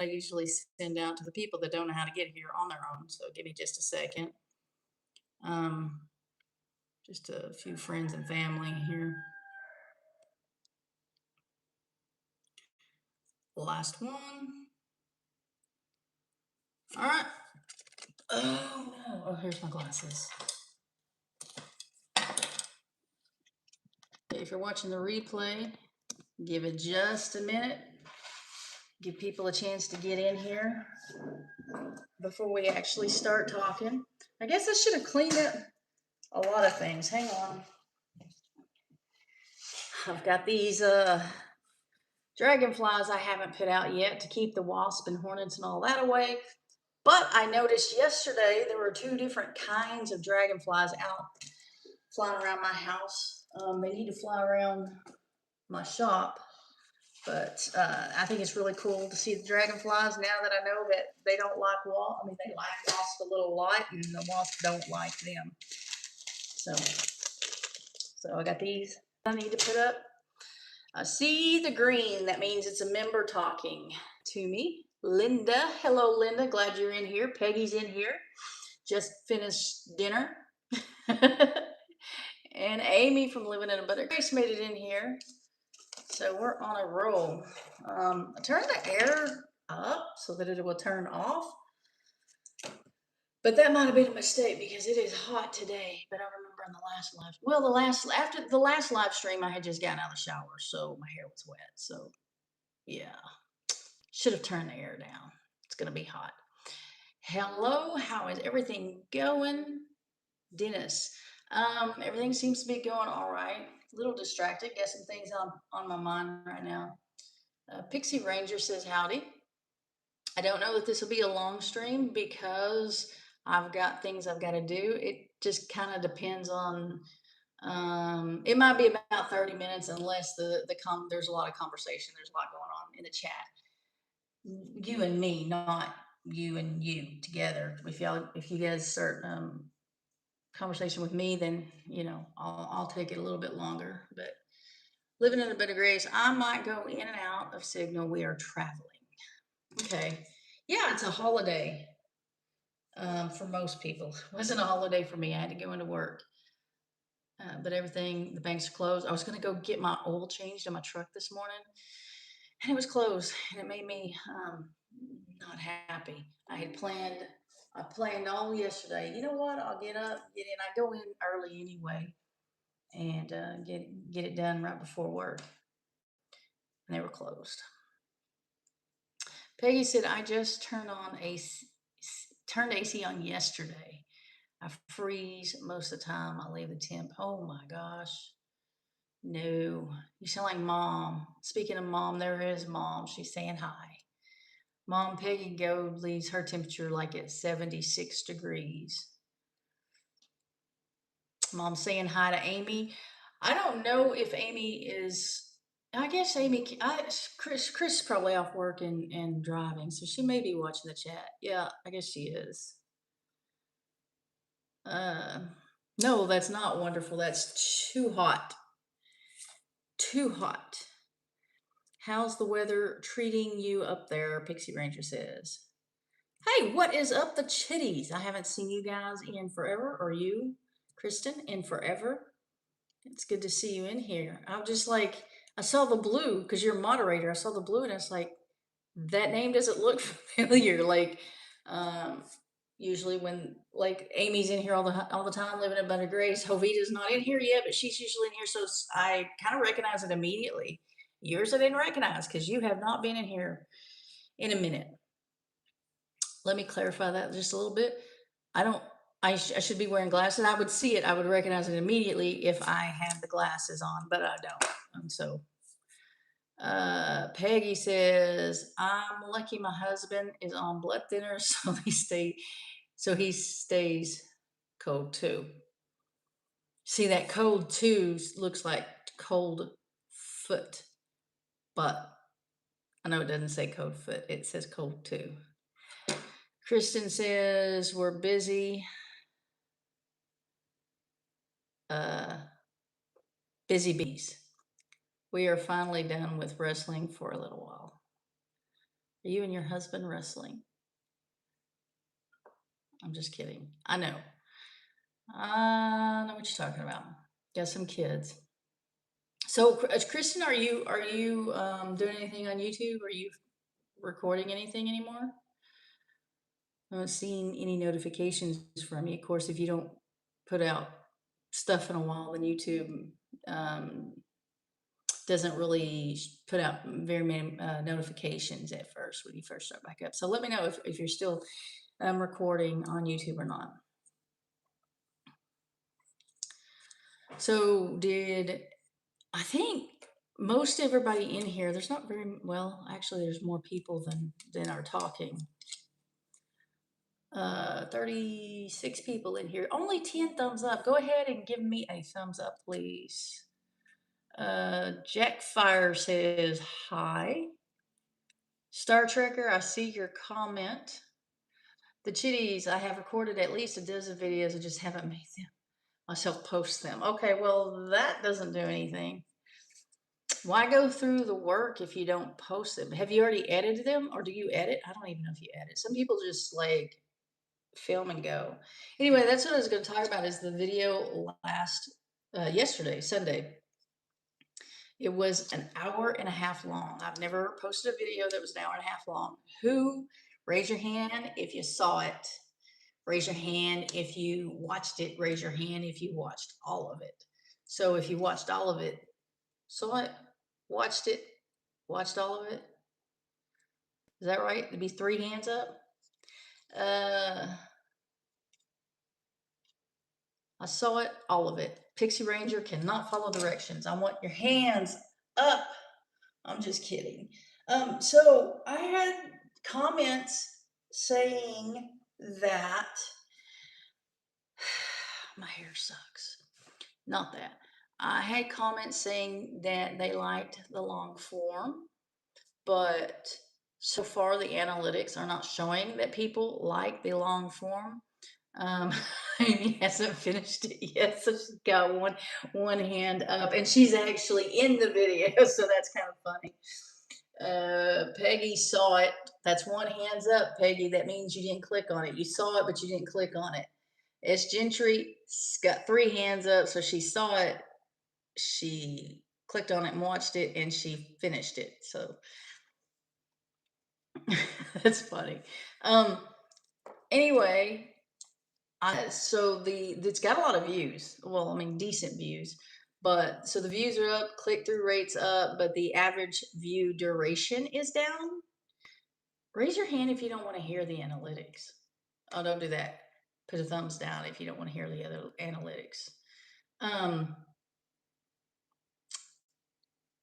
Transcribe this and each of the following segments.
I usually send out to the people that don't know how to get here on their own. So give me just a second. Um, just a few friends and family here. Last one. All right. Oh no. Oh, here's my glasses. If you're watching the replay, give it just a minute. Give people a chance to get in here before we actually start talking. I guess I should have cleaned up a lot of things. Hang on. I've got these dragonflies I haven't put out yet to keep the wasp and hornets and all that away. But I noticed yesterday there were two different kinds of dragonflies out flying around my house. They need to fly around my shop, but I think it's really cool to see the dragonflies now that I know that they don't like wasps. I mean, they like wasps a little light, and the wasps don't like them. So I got these I need to put up. I see the green. That means it's a member talking to me. Linda. Hello, Linda. Glad you're in here. Peggy's in here. Just finished dinner. And Amy from Living in a Butter Grace made it in here. So we're on a roll. I turned the air up so that it will turn off. But that might have been a mistake because it is hot today. But I remember in the last after the last live stream, I had just gotten out of the shower, so my hair was wet. So yeah, should have turned the air down. It's gonna be hot. Hello, how is everything going, Dennis? Everything seems to be going all right. A little distracted. Got some things on my mind right now. Pixie Ranger says howdy. I don't know that this will be a long stream because I've got things I've got to do. It just kind of depends on. It might be about 30 minutes unless there's a lot of conversation. There's a lot going on in the chat. You and me, not you and you together. If you guys start conversation with me, then I'll take it a little bit longer. But living in a bit of grace, I might go in and out of signal. We are traveling. Okay. Yeah, it's a holiday for most people. It wasn't a holiday for me. I had to go into work. But the banks are closed. I was going to go get my oil changed in my truck this morning, and it was closed. And it made me not happy. I planned all yesterday. You know what? I'll get up, get in. I go in early anyway, and get it done right before work. And they were closed. Peggy said, I just turned AC on yesterday. I freeze most of the time. I leave the temp. Oh my gosh. No. You sound like mom. Speaking of mom, there is mom. She's saying hi. Mom Peggy Gold leaves her temperature like at 76 degrees. Mom saying hi to Amy. I don't know if Amy is. I guess Chris is probably off work and driving, so she may be watching the chat. Yeah, I guess she is. No, that's not wonderful. That's too hot. Too hot. How's the weather treating you up there? Pixie Ranger says. Hey, what is up the chitties? I haven't seen you guys in forever, or you, Kristen, in forever. It's good to see you in here. I'm just like, I saw the blue because you're a moderator. I saw the blue and it's like, that name doesn't look familiar. Like, usually when like Amy's in here all the time, living in Butter Grace. Jovita's not in here yet, but she's usually in here, so I kind of recognize it immediately. Yours I didn't recognize because you have not been in here in a minute. Let me clarify that just a little bit. I should be wearing glasses. I would see it. I would recognize it immediately if I had the glasses on, but I don't. And so Peggy says, I'm lucky my husband is on blood thinners, so he stays cold too. See, that cold too looks like cold foot, but I know it doesn't say cold foot, it says cold too. Kristen says, we're busy. Busy bees. We are finally done with wrestling for a little while. Are you and your husband wrestling? I'm just kidding. I know. I know what you're talking about. Got some kids. So, Kristen, are you doing anything on YouTube? Are you recording anything anymore? I haven't seen any notifications from you. Of course, if you don't put out stuff in a while, then YouTube um, doesn't really put out very many notifications at first when you first start back up. So let me know if you're still recording on YouTube or not. So I think most everybody in here, there's not very, well, actually there's more people than are talking. 36 people in here. Only 10 thumbs up. Go ahead and give me a thumbs up, please. Jack Fire says hi. Star Trekker, I see your comment. The Chitties, I have recorded at least a dozen videos. I just haven't made them myself post them. Okay, well, that doesn't do anything. Why go through the work if you don't post them? Have you already edited them or do you edit? I don't even know if you edit. Some people just like film and go. Anyway, that's what I was going to talk about is the video yesterday, Sunday. It was an hour and a half long. I've never posted a video that was an hour and a half long. Raise your hand if you saw it. Raise your hand if you watched it. Raise your hand if you watched all of it. So if you watched all of it, saw it, watched it, watched all of it. Is that right? There'd be 3 hands up. I saw it, all of it. Pixie Ranger cannot follow directions. I want your hands up. I'm just kidding. So I had comments saying that my hair sucks. Not that. I had comments saying that they liked the long form, but so far the analytics are not showing that people like the long form. Amy hasn't finished it yet, so she's got one hand up, and she's actually in the video, so that's kind of funny. Peggy saw it. That's 1 hands up, Peggy. That means you didn't click on it. You saw it, but you didn't click on it. Jase Gentry got 3 hands up, so she saw it. She clicked on it and watched it, and she finished it. So that's funny. Anyway, so it's got a lot of views. Well, I mean, decent views. But so the views are up, click through rates up, but the average view duration is down. Raise your hand if you don't want to hear the analytics. Oh, don't do that. Put a thumbs down if you don't want to hear the other analytics.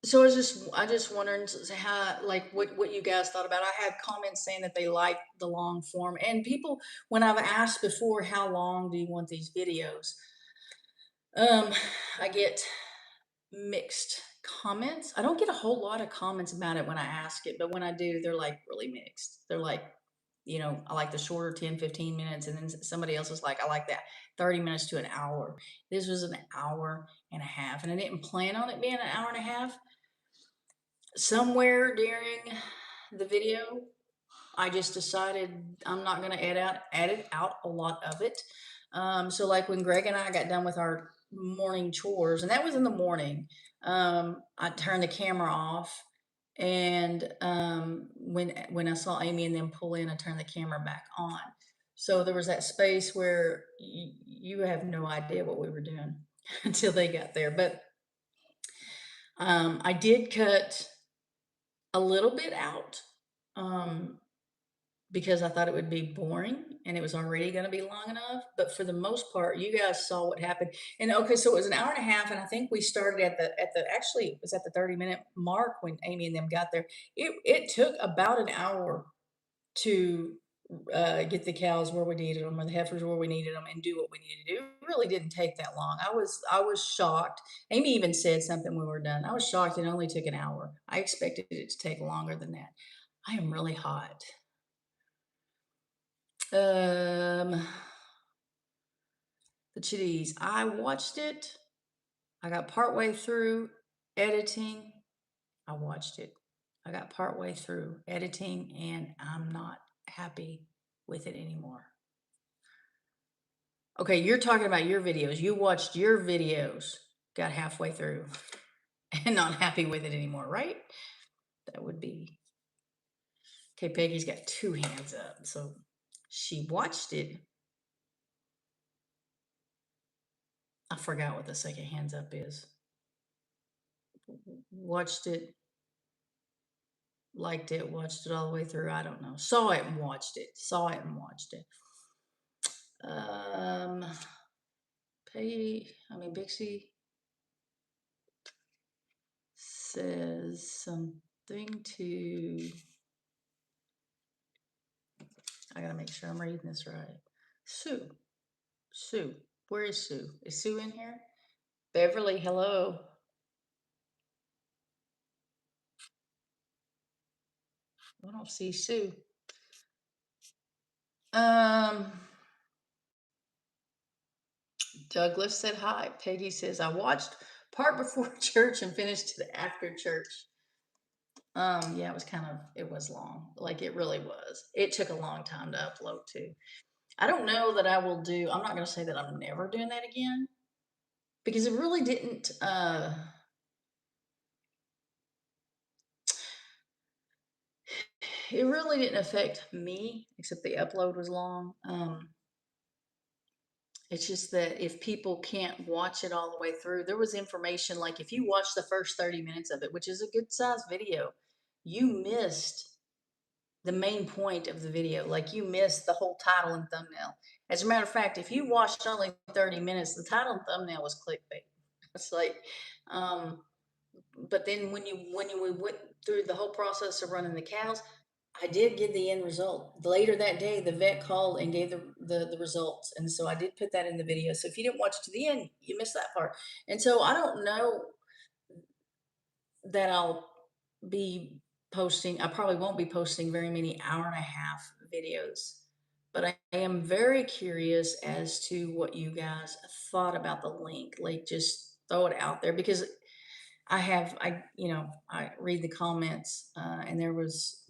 So I just wondered how, like, what you guys thought about it. I had comments saying that they liked the long form, and people, when I've asked before, how long do you want these videos? I get mixed comments. I don't get a whole lot of comments about it when I ask it, but when I do, they're like really mixed. They're like, I like the shorter 10, 15 minutes. And then somebody else is like, I like that 30 minutes to an hour. This was an hour and a half. And I didn't plan on it being an hour and a half. Somewhere during the video, I just decided I'm not going to edit out a lot of it. So like when Greg and I got done with our morning chores, and that was in the morning, I turned the camera off, and when I saw Amy and them pull in, I turned the camera back on. So there was that space where you have no idea what we were doing until they got there. But I did cut a little bit out. Because I thought it would be boring and it was already going to be long enough. But for the most part, you guys saw what happened. And okay, so it was an hour and a half, and I think we started at the actually it was at the 30-minute mark when Amy and them got there. It took about an hour to get the cows where we needed them, or the heifers where we needed them, and do what we needed to do. It really didn't take that long. I was shocked. Amy even said something when we were done. I was shocked it only took an hour. I expected it to take longer than that. I am really hot. The Chitties. I watched it. I got partway through editing. I watched it. I got partway through editing and I'm not happy with it anymore. Okay, you're talking about your videos. You watched your videos, got halfway through, and not happy with it anymore, right? That would be. Okay, Peggy's got 2 hands up, so she watched it. I forgot what the second hands up is. Watched it, liked it, watched it all the way through. I don't know. Saw it and watched it. Saw it and watched it. Bixie says something to. I gotta make sure I'm reading this right. Sue. Where is Sue? Is Sue in here? Beverly, hello. I don't see Sue. Douglas said hi. Peggy says, I watched part before church and finished it after church. Yeah, it was long. Like it really was. It took a long time to upload too. I don't know that I will do, I'm not going to say that I'm never doing that again because it really didn't, it really didn't affect me, except the upload was long. It's just that if people can't watch it all the way through, there was information like if you watch the first 30 minutes of it, which is a good size video, you missed the main point of the video. Like you missed the whole title and thumbnail. As a matter of fact, if you watched only 30 minutes, the title and thumbnail was clickbait. It's like, but then when we went through the whole process of running the cows, I did get the end result. Later that day, the vet called and gave the results. And so I did put that in the video. So if you didn't watch it to the end, you missed that part. And so I don't know that I'll be posting, I probably won't be posting very many hour-and-a-half videos. But I am very curious as to what you guys thought about the link. Like just throw it out there because I read the comments, and there was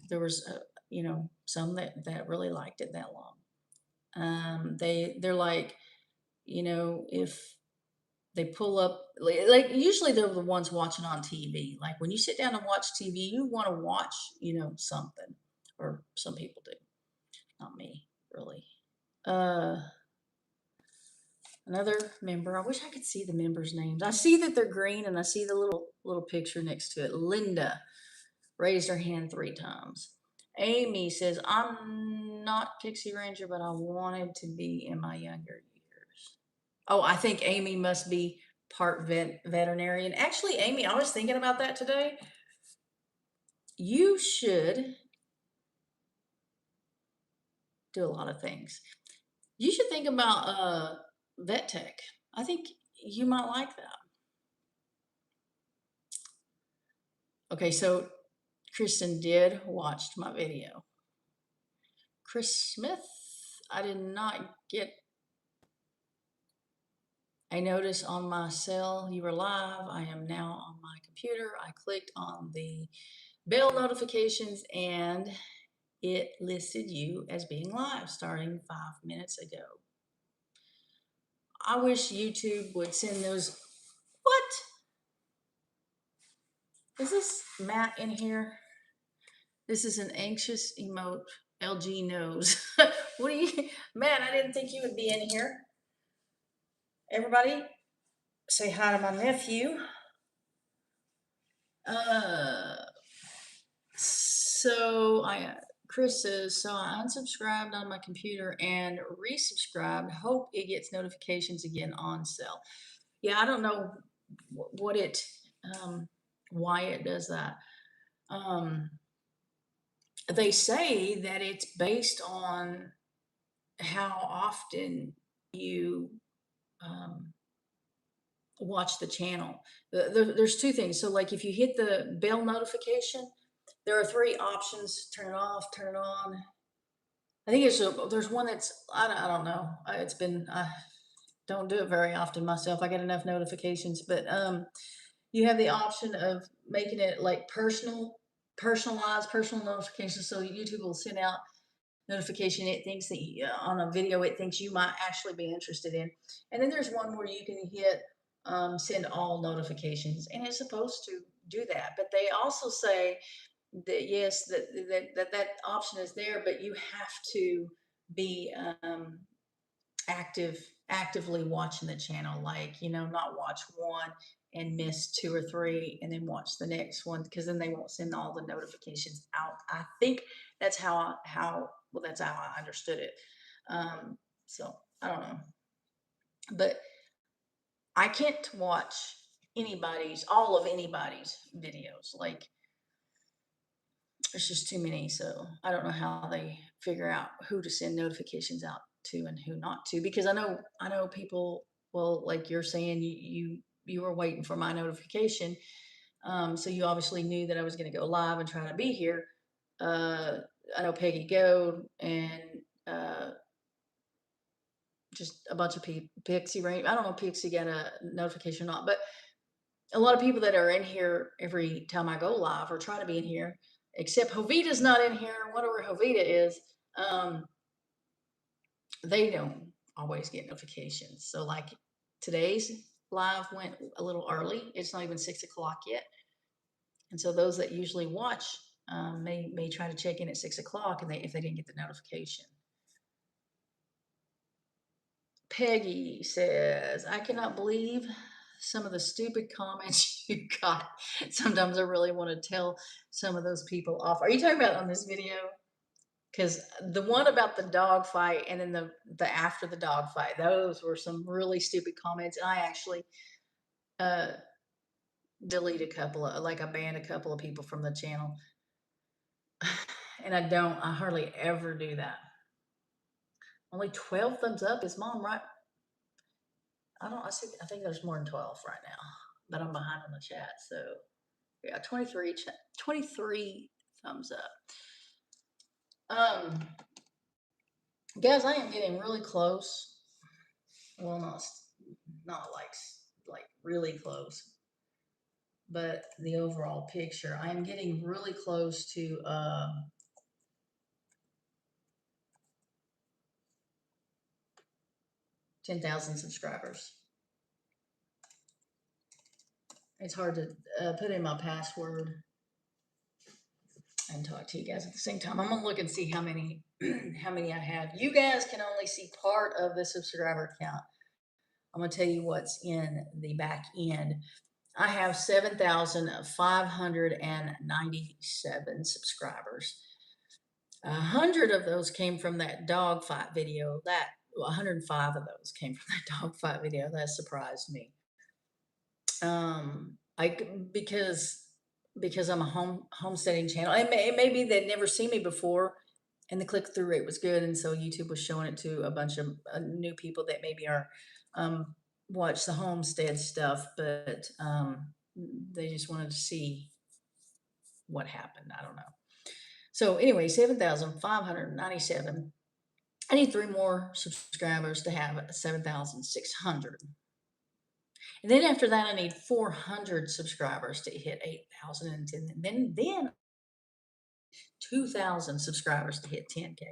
some that really liked it that long. They're like, if they pull up, like usually they're the ones watching on TV. Like when you sit down and watch TV, you want to watch, something, or some people do. Not me, really. Uh, Another member. I wish I could see the members' names. I see that they're green, and I see the little picture next to it. Linda raised her hand 3 times. Amy says, I'm not Pixie Ranger, but I wanted to be in my younger years. Oh, I think Amy must be part veterinarian. Actually, Amy, I was thinking about that today. You should do a lot of things. You should think about vet tech. I think you might like that. Okay, so Kristen did watch my video. Chris Smith, I did not get a notice on my cell. You were live. I am now on my computer. I clicked on the bell notifications and it listed you as being live starting 5 minutes ago. I wish YouTube would send those. What? Is this Matt in here? This is an anxious emote. LG knows. What do you, Matt? I didn't think you would be in here. Everybody, say hi to my nephew. Chris says, so I unsubscribed on my computer and resubscribed. Hope it gets notifications again on cell. Yeah, I don't know what it, why it does that. They say that it's based on how often you watch the channel. There's 2 things. So like if you hit the bell notification, there are 3 options: turn it off, turn it on. I think there's one that's I don't know. I don't do it very often myself. I get enough notifications, but you have the option of making it like personal. personalized personal notifications. So YouTube will send out notification it thinks that on a video it thinks you might actually be interested in. And then there's one where you can hit send all notifications, and it's supposed to do that. But they also say that yes, that option is there, but you have to be actively watching the channel, like, not watch one and miss two or three and then watch the next one, because then they won't send all the notifications out. I think that's that's how I understood it. So I don't know, but I can't watch all of anybody's videos. Like, there's just too many. So I don't know how they figure out who to send notifications out to and who not to, because I know people, well, like you're saying, you were waiting for my notification. So you obviously knew that I was going to go live and try to be here. uh I know Peggy Go and just a bunch of people. Pixie Rain, I don't know if Pixie got a notification or not, but a lot of people that are in here every time I go live or try to be in here, except Jovita's not in here. Whatever Jovita is, um, they don't always get notifications. So, like, today's live went a little early. It's not even 6 o'clock yet, and so those that usually watch may try to check in at 6 o'clock, and if they didn't get the notification. Peggy says, I cannot believe some of the stupid comments you got. Sometimes I really want to tell some of those people off. Are you talking about on this video? Because the one about the dog fight and then the after the dog fight, those were some really stupid comments. And I actually uh, delete a couple of, like, I banned a couple of people from the channel. And I hardly ever do that. Only 12 thumbs up. Is Mom right? I think there's more than 12 right now, but I'm behind on the chat. So yeah, 23 thumbs up. Guys, I am getting really close. Well, not like really close, but the overall picture, I am getting really close to 10,000 subscribers. It's hard to put in my password and talk to you guys at the same time. I'm gonna look and see how many how many I have. You guys can only see part of the subscriber count. I'm gonna tell you what's in the back end. I have 7,597 subscribers. 100 of those came from that dog fight video. 105 of those came from that dog fight video. That surprised me. I because I'm a homesteading channel. It may be they'd never seen me before, and the click through rate was good, and so YouTube was showing it to a bunch of new people that maybe are watch the homestead stuff, but they just wanted to see what happened. I don't know. So anyway, 7,597. I need 3 more subscribers to have 7,600. And then after that, I need 400 subscribers to hit 8,000, and then 2,000 subscribers to hit 10K.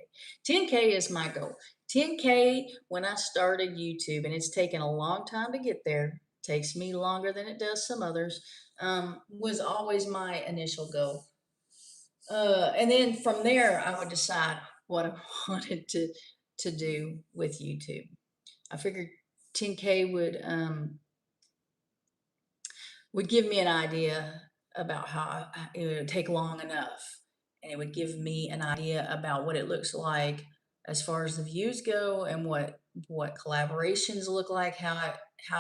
10K is my goal. 10K, when I started YouTube, and it's taken a long time to get there, takes me longer than it does some others, was always my initial goal. And then from there, I would decide what I wanted to do with YouTube. I figured 10K would give me an idea about how it would take long enough, and it would give me an idea about what it looks like as far as the views go, and what collaborations look like, how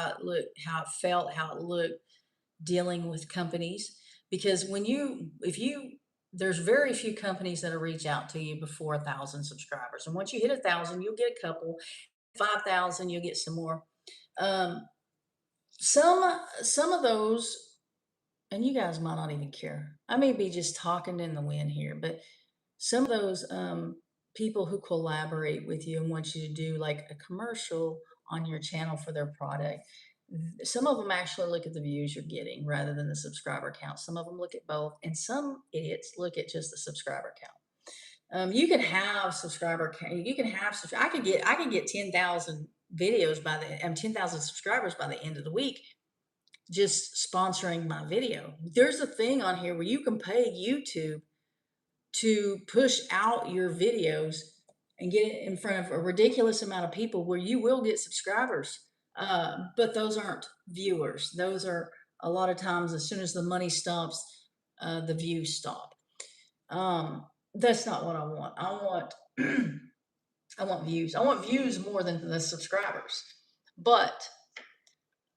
it looked, how it felt, how it looked dealing with companies. Because there's very few companies that'll reach out to you before 1,000 subscribers, and once you hit 1,000, you'll get a couple. 5,000, you'll get some more. Um, some of those, and you guys might not even care. I may be just talking in the wind here, but some of those people who collaborate with you and want you to do like a commercial on your channel for their product, Some of them actually look at the views you're getting rather than the subscriber count. Some of them look at both, and some idiots look at just the subscriber count. You can have subscriber count. You can have. I could get 10,000 videos by the 10,000 subscribers by the end of the week just sponsoring my video. There's a thing on here where you can pay YouTube to push out your videos and get it in front of a ridiculous amount of people where you will get subscribers. But those aren't viewers. Those are a lot of times as soon as the money stops, the views stop. That's not what I want. I want I want views. I want views more than the subscribers. But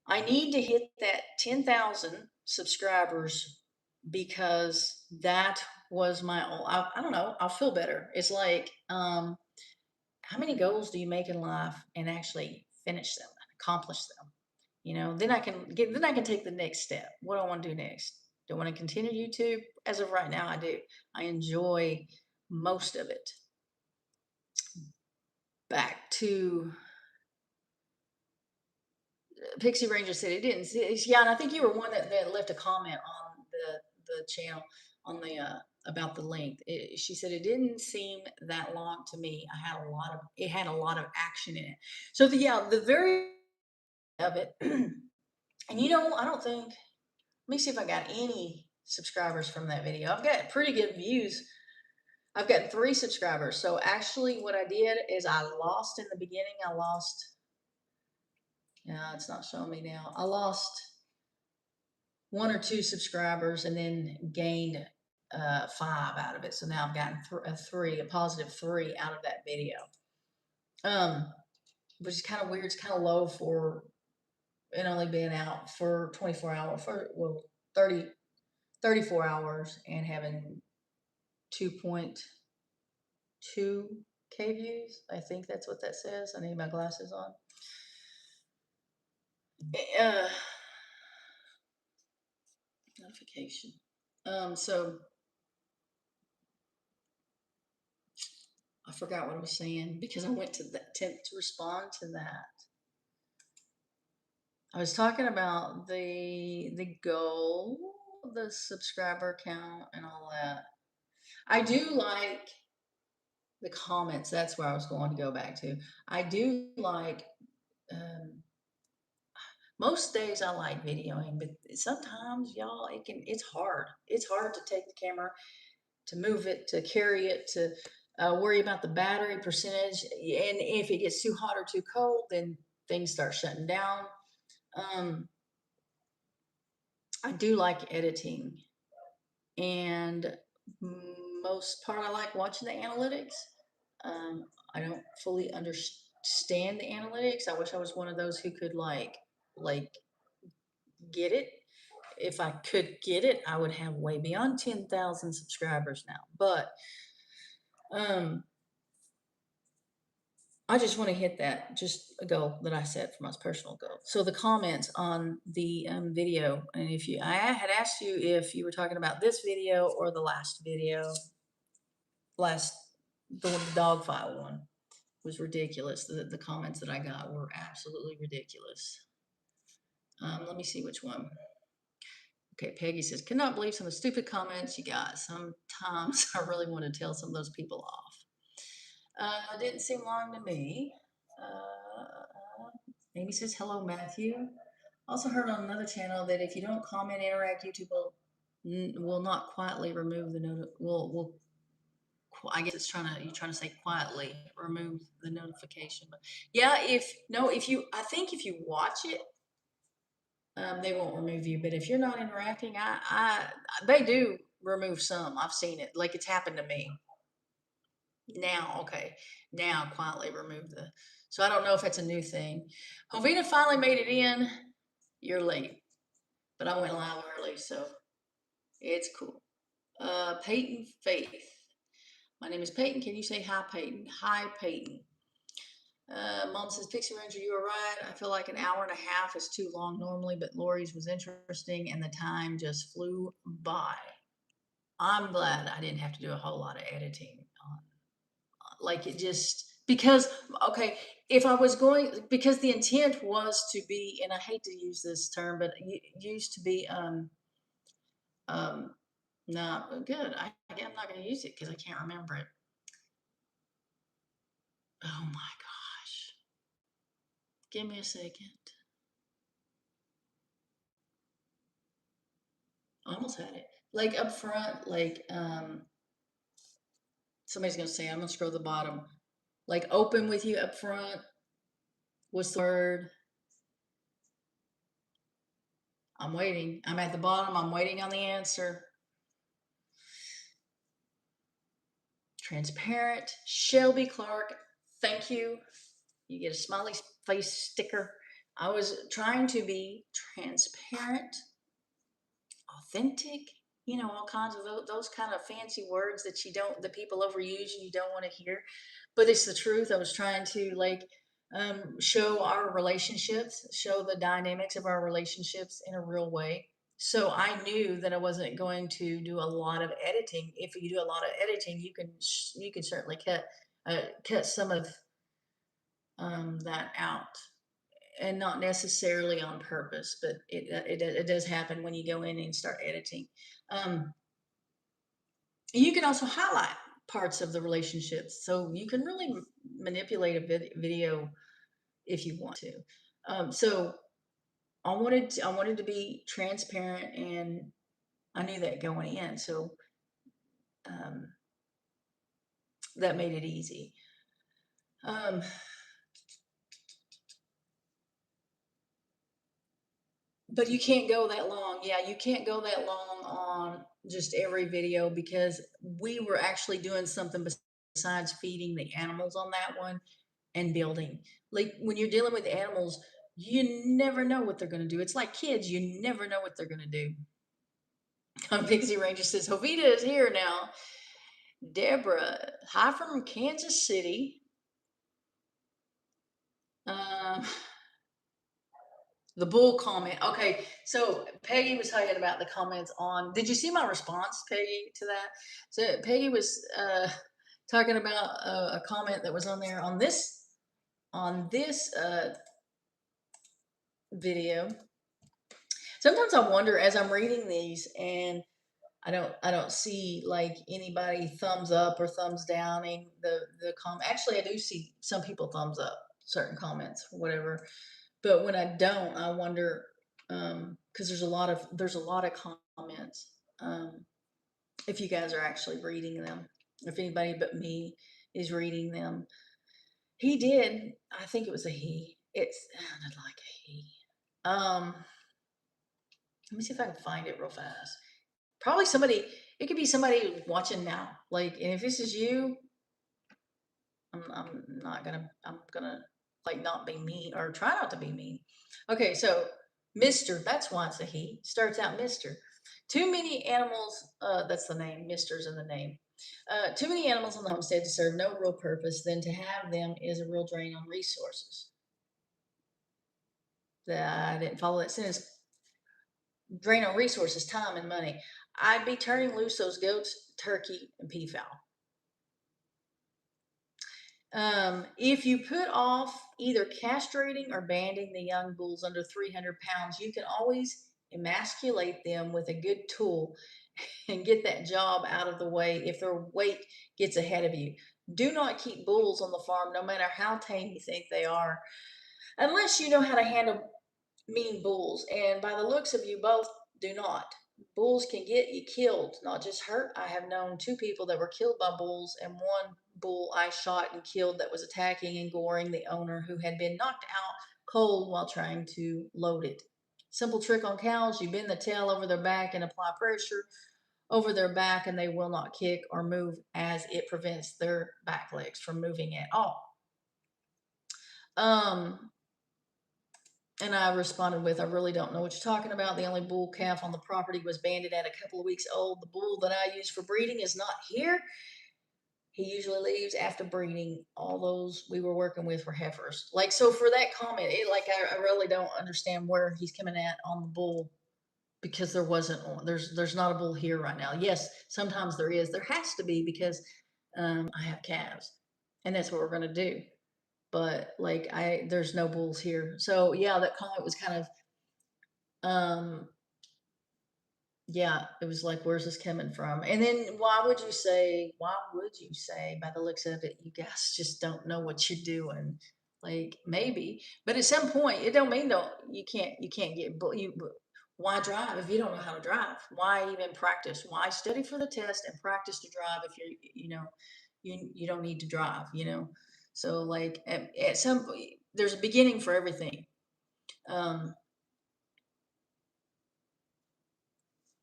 I need to hit that 10,000 subscribers because that was my own. I don't know. I'll feel better. It's like, how many goals do you make in life and actually finish them, accomplish them? Then I can take the next step. What do I want to do next? Do I want to continue YouTube? As of right now, I do. I enjoy most of it. Back to Pixie Ranger said it didn't. Yeah, and I think you were one that left a comment on the channel on the about the length. She said it didn't seem that long to me. It had a lot of action in it. So the very of it, and I don't think. Let me see if I got any subscribers from that video. I've got pretty good views. I've got 3 subscribers. So actually, what I did is I lost in the beginning. I lost. Yeah, it's not showing me now. I lost 1 or 2 subscribers and then gained 5 out of it. So now I've gotten a positive 3 out of that video. Which is kind of weird. It's kind of low for it only being out for 24 hours, 34 hours and having 2.2K views. I think that's what that says. I need my glasses on. Notification. So I forgot what I was saying because I went to respond to that. I was talking about the goal, the subscriber count, and all that. I do like the comments. That's where I was going to go back to. I do like. Most days I like videoing, but sometimes, y'all, it's hard. It's hard to take the camera, to move it, to carry it, to worry about the battery percentage. And if it gets too hot or too cold, then things start shutting down. I do like editing, and most part I like watching the analytics. I don't fully understand the analytics. I wish I was one of those who could like get it. If I could get it, I would have way beyond 10,000 subscribers now. But I just want to hit that, just a goal that I set for my personal goal. So the comments on the video, and I had asked you if you were talking about this video or the last video, the dog file one was ridiculous. The comments that I got were absolutely ridiculous. Let me see which one. Okay, Peggy says, cannot believe some of the stupid comments you got. Sometimes I really want to tell some of those people off. It didn't seem long to me. Amy says, hello, Matthew. Also heard on another channel that if you don't comment, interact, YouTube will not quietly remove the I guess you're trying to say quietly remove the notification. But yeah, if you watch it, they won't remove you. But if you're not interacting, they do remove some. I've seen it. Like it's happened to me. Now, okay. Now quietly remove so I don't know if that's a new thing. Hovina finally made it in. You're late. But I went live early, so it's cool. Peyton Faith. My name is Peyton. Can you say hi, Peyton? Hi, Peyton. Mom says, Pixie Ranger, you were right. I feel like an hour and a half is too long normally, but Lorie's was interesting and the time just flew by. I'm glad I didn't have to do a whole lot of editing. Because, okay, if I was going, because the intent was to be, and I hate to use this term, but used to be, um, not good. I'm not going to use it because I can't remember it. Oh my gosh. Give me a second. I almost had it. Like up front, like, somebody's going to say, I'm going to scroll to the bottom. Like open with you up front. What's the word? I'm waiting. I'm at the bottom. I'm waiting on the answer. Transparent. Shelby Clark. Thank you. You get a smiley face sticker. I was trying to be transparent, authentic, all kinds of those kind of fancy words that that people overuse and you don't want to hear. But it's the truth. I was trying to show our relationships, show the dynamics of our relationships in a real way. So I knew that I wasn't going to do a lot of editing. If you do a lot of editing, you can certainly cut some of that out, and not necessarily on purpose, but it does happen when you go in and start editing. Um, you can also highlight parts of the relationships, so you can really manipulate a video if you want to. So I wanted to be transparent, and I knew that going in, so um, that made it easy. Um, but you can't go that long. Yeah, you can't go that long on just every video because we were actually doing something besides feeding the animals on that one and building. Like when you're dealing with animals, you never know what they're going to do. It's like kids, you never know what they're going to do. Pixie Ranger says, Jovita is here now. Deborah, hi from Kansas City. Um, the bull comment. Okay, so Peggy was talking about the comments on. Did you see my response, Peggy, to that? So Peggy was talking about a comment that was on there on this video. Sometimes I wonder as I'm reading these, and I don't see like anybody thumbs up or thumbs downing the comment. Actually, I do see some people thumbs up certain comments, whatever. But when I don't, I wonder, because there's a lot of comments. If you guys are actually reading them, if anybody but me is reading them, he did. I think it was a he. It sounded like a he. Let me see if I can find it real fast. Probably somebody. It could be somebody watching now. Like, and if this is you, I'm not gonna. I'm gonna like not be mean or try not to be mean. Okay, so Mister. That's why it's a he. Starts out Mister. Too many animals. That's the name. Mister's in the name. Too many animals on the homestead to serve no real purpose. Then to have them is a real drain on resources. That I didn't follow that sentence. Drain on resources, time, and money. I'd be turning loose those goats, turkey, and peafowl. If you put off either castrating or banding the young bulls under 300 pounds, you can always emasculate them with a good tool and get that job out of the way if their weight gets ahead of you. Do not keep bulls on the farm, no matter how tame you think they are, unless you know how to handle mean bulls. And by the looks of you both, do not. Bulls can get you killed, not just hurt. I have known two people that were killed by bulls, and one bull I shot and killed that was attacking and goring the owner who had been knocked out cold while trying to load it. Simple trick on cows: you bend the tail over their back and apply pressure over their back, and they will not kick or move, as it prevents their back legs from moving at all. Um, and I responded with, I really don't know what you're talking about. The only bull calf on the property was banded at a couple of weeks old. The bull that I use for breeding is not here. He usually leaves after breeding. All those we were working with were heifers. Like, so for that comment, I really don't understand where he's coming at on the bull, because there wasn't one. There's not a bull here right now. Yes, sometimes there is. There has to be, because I have calves. and that's what we're gonna do. But like there's no bulls here. So yeah, that comment was kind of um yeah, it was like, where's this coming from? And then why would you say, by the looks of it, you guys just don't know what you're doing? Like maybe, but at some point, it don't mean don't you can't get why drive if you don't know how to drive? Why even practice? Why study for the test and practice to drive if you don't need to drive, you know? So like at some point, there's a beginning for everything. Um,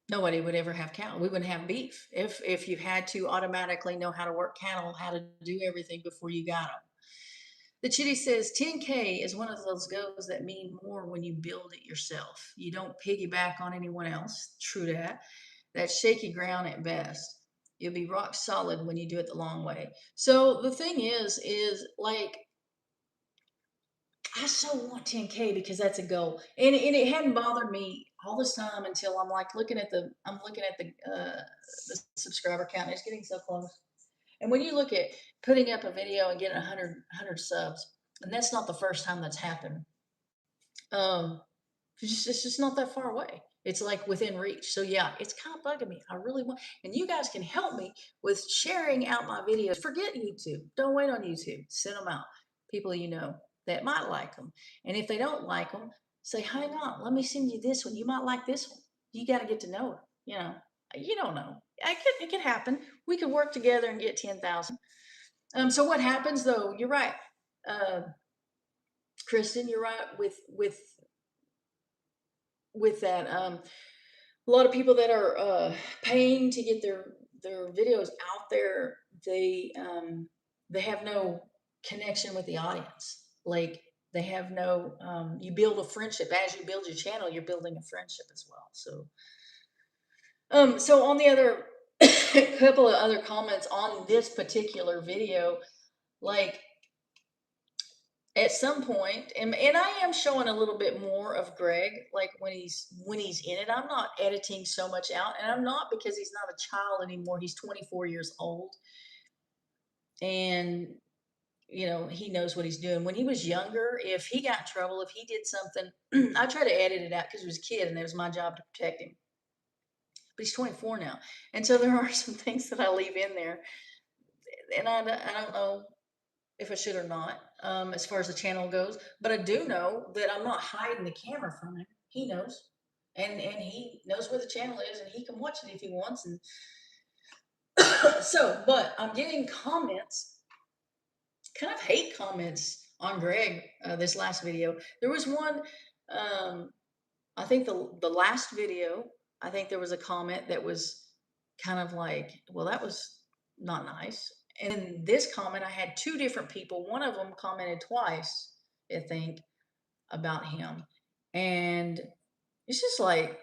Nobody would ever have cattle. We wouldn't have beef if you had to automatically know how to work cattle, how to do everything before you got them. The Chitty says 10K is one of those goals that mean more when you build it yourself. You don't piggyback on anyone else. True that. That's shaky ground at best. You'll be rock solid when you do it the long way. So the thing is like I so want 10K because that's a goal. And it hadn't bothered me all this time until I'm like looking at the subscriber count. It's getting so close. And when you look at putting up a video and getting 100 subs, and that's not the first time that's happened. Um, it's just not that far away. It's like within reach. So yeah, it's kind of bugging me. I really want, and you guys can help me with sharing out my videos. Forget YouTube. Don't wait on YouTube. Send them out. People you know that might like them. And if they don't like them, say, hang on, let me send you this one. You might like this one. You got to get to know her. You don't know. It could happen. We could work together and get 10,000. So what happens though? You're right, uh, Kristen. You're right with that. A lot of people that are paying to get their videos out there, they have no connection with the audience. Like they have no. You build a friendship as you build your channel. You're building a friendship as well. So on the other couple of other comments on this particular video, like at some point, and I am showing a little bit more of Greg, like when he's in it. I'm not editing so much out, and I'm not because he's not a child anymore. He's 24 years old, and he knows what he's doing. When he was younger, if he got in trouble, if he did something, I try to edit it out because he was a kid, and it was my job to protect him. But he's 24 now, and so there are some things that I leave in there, and I don't know if I should or not, as far as the channel goes. But I do know that I'm not hiding the camera from him. He knows, and he knows where the channel is, and he can watch it if he wants. And so, but I'm getting comments, kind of hate comments on Greg. This last video, there was one. I think the last video, I think there was a comment that was kind of like, well, that was not nice. And in this comment, I had two different people. One of them commented twice, I think, about him. And it's just like,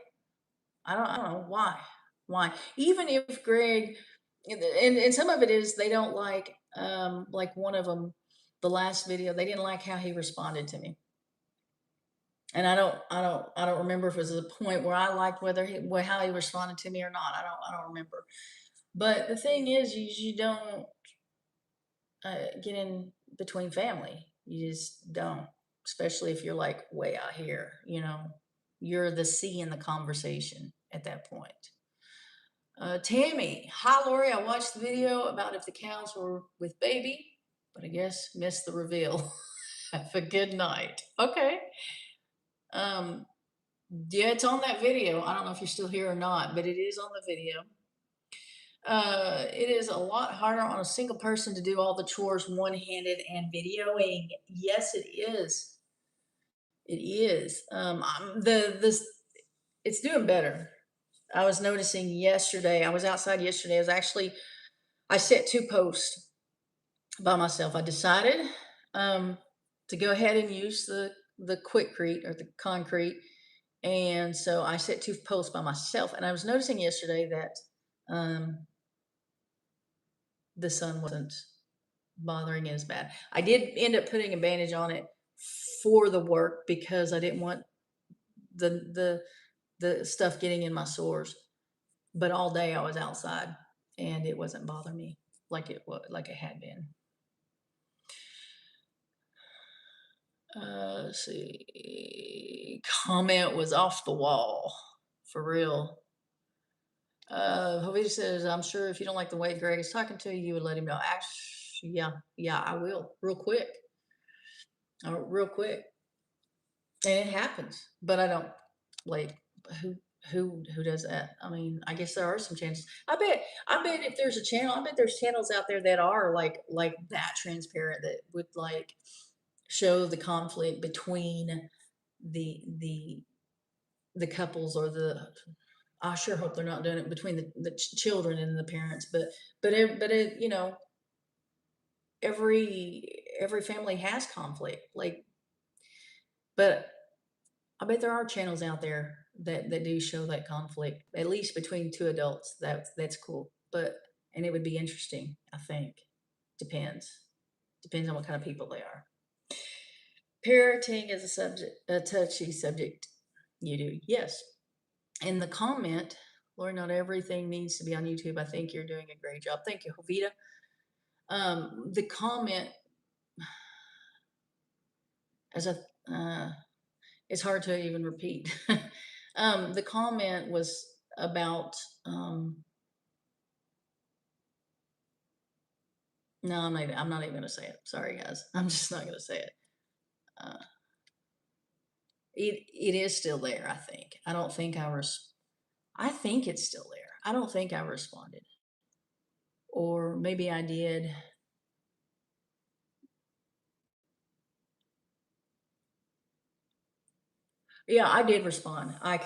I don't know why. Why? Even if Greg, and some of it is they don't like one of them, the last video, they didn't like how he responded to me. And I don't remember if it was a point where I liked how he responded to me or not. I don't remember. But the thing is, you don't get in between family. You just don't, especially if you're like way out here. You're the C in the conversation at that point. Tammy, hi Lorie. I watched the video about if the cows were with baby, but I guess missed the reveal. Have a good night. Okay. Yeah, it's on that video. I don't know if you're still here or not, but it is on the video. It is a lot harder on a single person to do all the chores one-handed and videoing. Yes, it is. It is. It's doing better. I was noticing yesterday. I was outside yesterday. I set 2 posts by myself. I decided to go ahead and use the Quikrete or the concrete. And so I set 2 posts by myself, and I was noticing yesterday that the sun wasn't bothering it as bad. I did end up putting a bandage on it for the work because I didn't want the stuff getting in my sores. But all day I was outside, and it wasn't bothering me like it had been. Let's see. Comment was off the wall. For real. Jovita says, I'm sure if you don't like the way Greg is talking to you, you would let him know. Actually, yeah, I will. Real quick. Real quick. And it happens. But I don't like who who does that? I mean, I guess there are some chances. I bet if there's a channel, I bet there's channels out there that are like that transparent that would like show the conflict between the the couples or the I sure hope they're not doing it between the children and the parents, but you know, every family has conflict. Like, but I bet there are channels out there that do show that conflict, at least between two adults. That's cool. But and it would be interesting, I think. Depends. Depends on what kind of people they are. Parenting is a touchy subject. You do, yes. In the comment, Lori, not everything needs to be on YouTube. I think you're doing a great job. Thank you, Jovita. The comment, as a, it's hard to even repeat. The comment was about, no, I'm not even going to say it. Sorry, guys. I'm just not going to say it. Uh, it is still there, I think. I don't think I think it's still there. I don't think I responded. Or maybe I did. Yeah, I did respond. I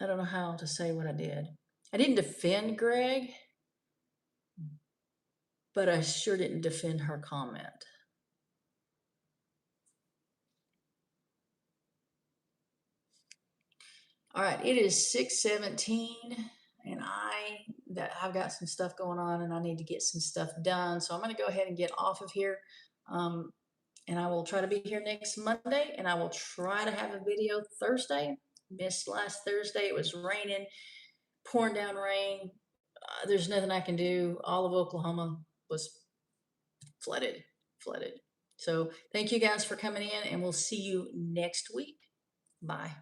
don't know how to say what I did. I didn't defend Greg, but I sure didn't defend her comment. All right, it is 6:17, and I've got some stuff going on, and I need to get some stuff done. So I'm going to go ahead and get off of here, and I will try to be here next Monday, and I will try to have a video Thursday. Missed last Thursday; it was raining, pouring down rain. There's nothing I can do. All of Oklahoma was flooded. So thank you guys for coming in, and we'll see you next week. Bye.